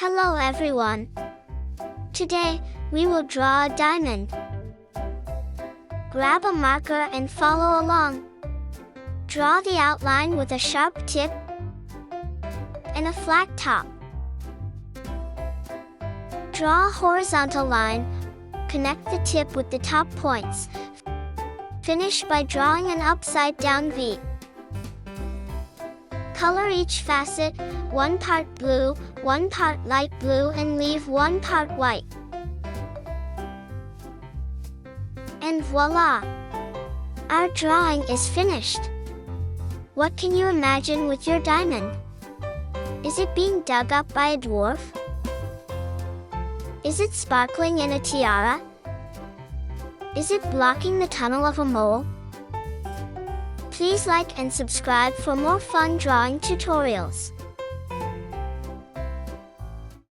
Hello everyone. Today, we will draw a diamond. Grab a marker and follow along. Draw the outline with a sharp tip and a flat top. Draw a horizontal line. Connect the tip with the top points. Finish by drawing an upside-down V. Color each facet, one part blue, one part light blue, and leave one part white. And voila! Our drawing is finished. What can you imagine with your diamond? Is it being dug up by a dwarf? Is it sparkling in a tiara? Is it blocking the tunnel of a mole? Please like and subscribe for more fun drawing tutorials.